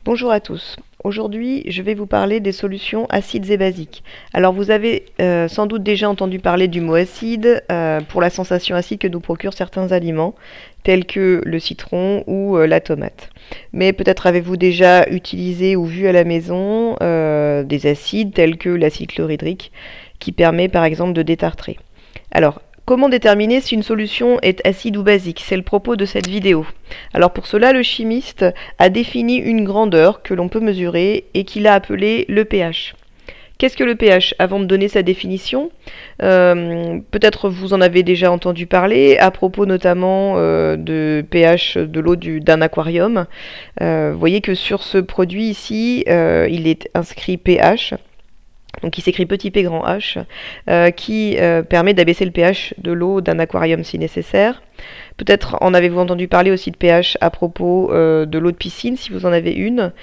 Bonjour à tous. Aujourd'hui, je vais vous parler des solutions acides et basiques. Alors, vous avez sans doute déjà entendu parler du mot acide pour la sensation acide que nous procurent certains aliments, tels que le citron ou la tomate. Mais peut-être avez-vous déjà utilisé ou vu à la maison des acides tels que l'acide chlorhydrique, qui permet par exemple de détartrer. Alors, comment déterminer si une solution est acide ou basique? C'est le propos de cette vidéo. Alors pour cela, le chimiste a défini une grandeur que l'on peut mesurer et qu'il a appelée le pH. Qu'est-ce que le pH? Avant de donner sa définition, peut-être vous en avez déjà entendu parler à propos notamment de pH de l'eau d'un aquarium. Vous voyez que sur ce produit ici, il est inscrit pH. Donc il s'écrit petit p grand H, qui permet d'abaisser le pH de l'eau d'un aquarium si nécessaire. Peut-être en avez-vous entendu parler aussi de pH à propos de l'eau de piscine, si vous en avez une,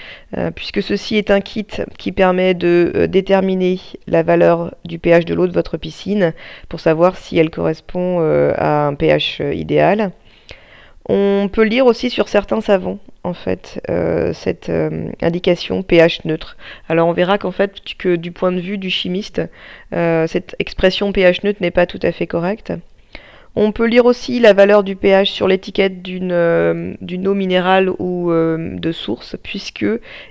puisque ceci est un kit qui permet de déterminer la valeur du pH de l'eau de votre piscine pour savoir si elle correspond à un pH idéal. On peut lire aussi sur certains savons, en fait, cette indication pH neutre. Alors on verra qu'en fait, que du point de vue du chimiste, cette expression pH neutre n'est pas tout à fait correcte. On peut lire aussi la valeur du pH sur l'étiquette d'une eau minérale ou de source, puisque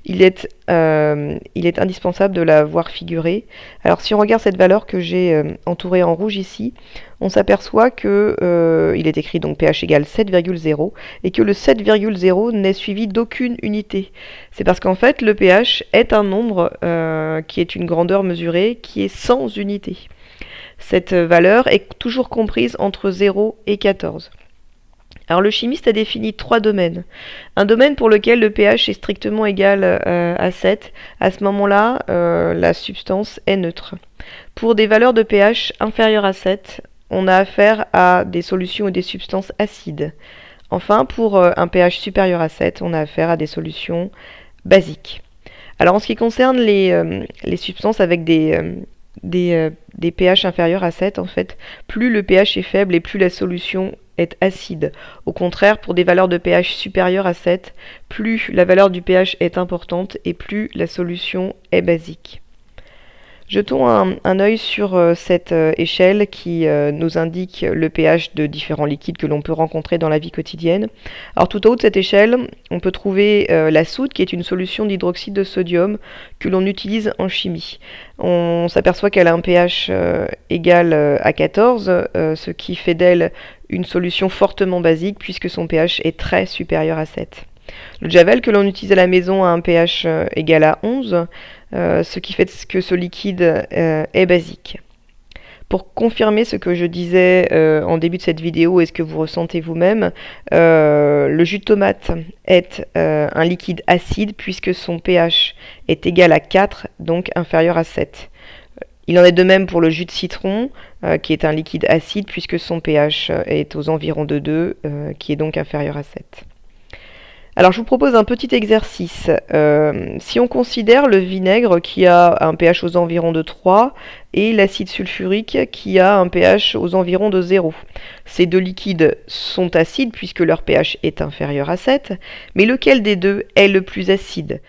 il est indispensable de la voir figurer. Alors si on regarde cette valeur que j'ai entourée en rouge ici, on s'aperçoit que il est écrit donc pH égale 7,0 et que le 7,0 n'est suivi d'aucune unité. C'est parce qu'en fait le pH est un nombre qui est une grandeur mesurée qui est sans unité. Cette valeur est toujours comprise entre 0 et 14. Alors le chimiste a défini 3 domaines. Un domaine pour lequel le pH est strictement égal à 7. À ce moment-là, la substance est neutre. Pour des valeurs de pH inférieures à 7, on a affaire à des solutions ou des substances acides. Enfin, pour un pH supérieur à 7, on a affaire à des solutions basiques. Alors en ce qui concerne les substances avec des pH inférieurs à 7, en fait, plus le pH est faible et plus la solution est acide. Au contraire, pour des valeurs de pH supérieures à 7, plus la valeur du pH est importante et plus la solution est basique. Jetons un œil sur cette échelle qui nous indique le pH de différents liquides que l'on peut rencontrer dans la vie quotidienne. Alors tout en haut de cette échelle, on peut trouver la soude qui est une solution d'hydroxyde de sodium que l'on utilise en chimie. On s'aperçoit qu'elle a un pH égal à 14, ce qui fait d'elle une solution fortement basique puisque son pH est très supérieur à 7. Le Javel que l'on utilise à la maison a un pH égal à 11, ce qui fait que ce liquide est basique. Pour confirmer ce que je disais en début de cette vidéo et ce que vous ressentez vous-même, le jus de tomate est un liquide acide puisque son pH est égal à 4, donc inférieur à 7. Il en est de même pour le jus de citron, qui est un liquide acide puisque son pH est aux environs de 2, qui est donc inférieur à 7. Alors je vous propose un petit exercice. Si on considère le vinaigre qui a un pH aux environs de 3 et l'acide sulfurique qui a un pH aux environs de 0. Ces deux liquides sont acides puisque leur pH est inférieur à 7, mais lequel des deux est le plus acide?